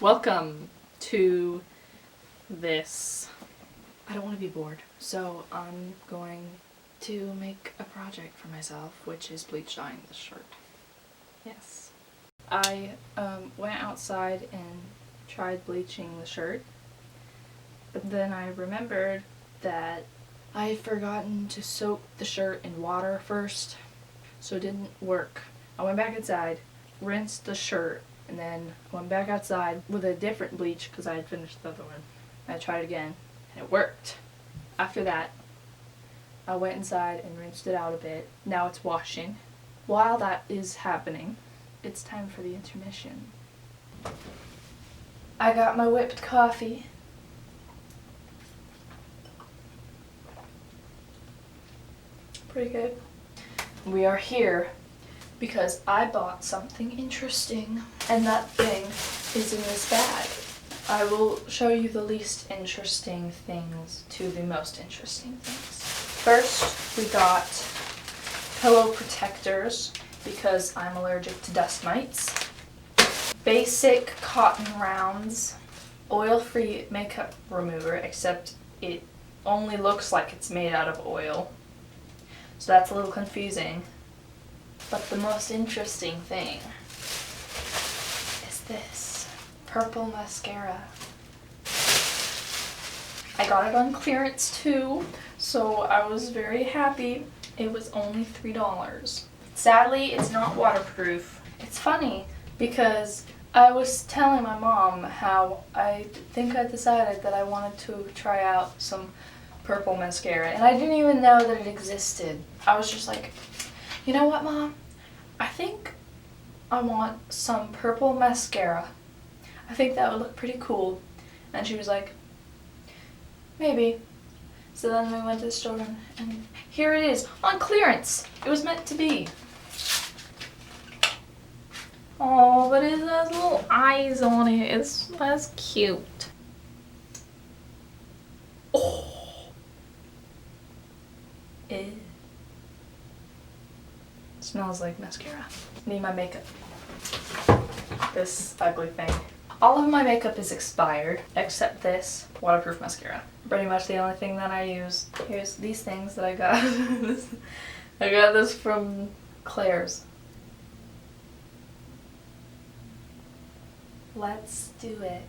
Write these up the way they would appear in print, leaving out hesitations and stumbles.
Welcome to this. I don't want to be bored, so I'm going to make a project for myself, which is bleach dyeing this shirt. Yes. I went outside and tried bleaching the shirt, but then I remembered that I had forgotten to soak the shirt in water first, so it didn't work. I went back inside, rinsed the shirt, and then went back outside with a different bleach because I had finished the other one. I tried again, and it worked. After that, I went inside and rinsed it out a bit. Now it's washing. While that is happening, it's time for the intermission. I got my whipped coffee. Pretty good. We are here because I bought something interesting, and that thing is in this bag. I will show you the least interesting things to the most interesting things. First, we got pillow protectors because I'm allergic to dust mites. Basic cotton rounds, oil-free makeup remover, except it only looks like it's made out of oil. So that's a little confusing. But the most interesting thing is this purple mascara. I got it on clearance too, so I was very happy. It was only $3. Sadly, it's not waterproof. It's funny because I was telling my mom how I think I decided that I wanted to try out some purple mascara, and I didn't even know that it existed. I was just like, you know what, Mom? I think I want some purple mascara. I think that would look pretty cool. And she was like, maybe. So then we went to the store and here it is, on clearance. It was meant to be. Oh, but it has little eyes on it. That's cute. Oh. It smells like mascara. Need my makeup. This ugly thing. All of my makeup is expired except this waterproof mascara. Pretty much the only thing that I use. Here's these things that I got. I got this from Claire's. Let's do it.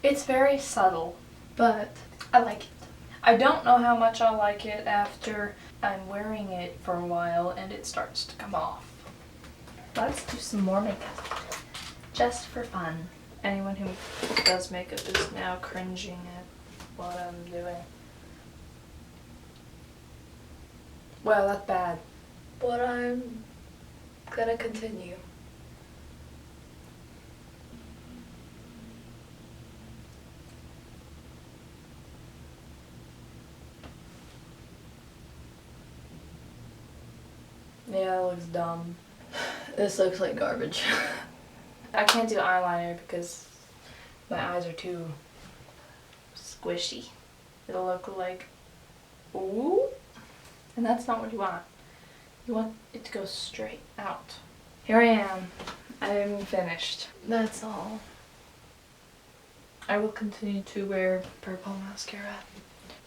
It's very subtle, but I like it. I don't know how much I'll like it after I'm wearing it for a while and it starts to come off. Let's do some more makeup, just for fun. Anyone who does makeup is now cringing at what I'm doing. Well, that's bad, but I'm gonna continue. Yeah, it looks dumb. This looks like garbage. I can't do eyeliner because my eyes are too squishy. It'll look like, ooh, and that's not what you want. You want it to go straight out. Here I am. I'm finished. That's all. I will continue to wear purple mascara.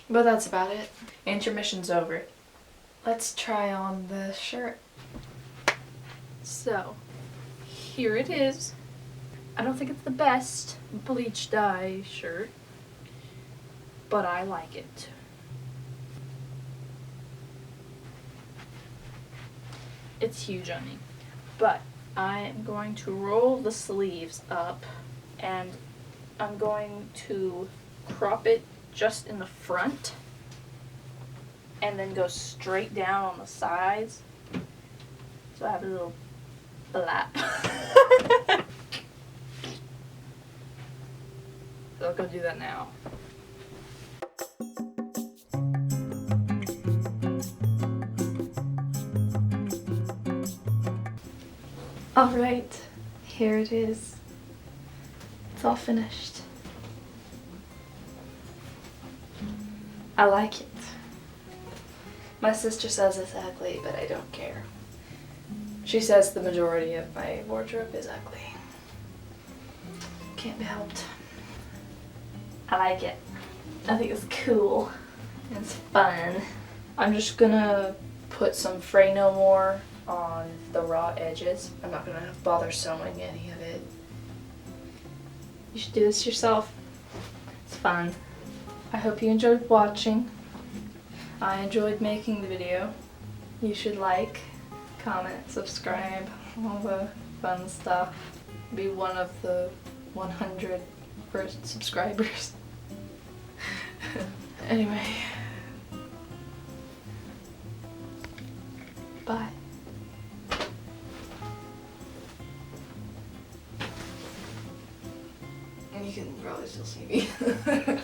But that's about it. Intermission's over. Let's try on the shirt. So, here it is. I don't think it's the best bleach dye shirt, but I like it. It's huge on me. But I am going to roll the sleeves up and I'm going to crop it just in the front and then go straight down on the sides. So I have a little flap. So I'll go do that now. Alright, here it is. It's all finished. I like it. My sister says it's ugly, but I don't care. She says the majority of my wardrobe is ugly. Can't be helped. I like it. I think it's cool. It's fun. I'm just gonna put some Fray No More on the raw edges. I'm not gonna bother sewing any of it. You should do this yourself. It's fun. I hope you enjoyed watching. I enjoyed making the video. You should like, comment, subscribe, all the fun stuff. Be one of the 100 first subscribers. Anyway. Bye. And you can probably still see me.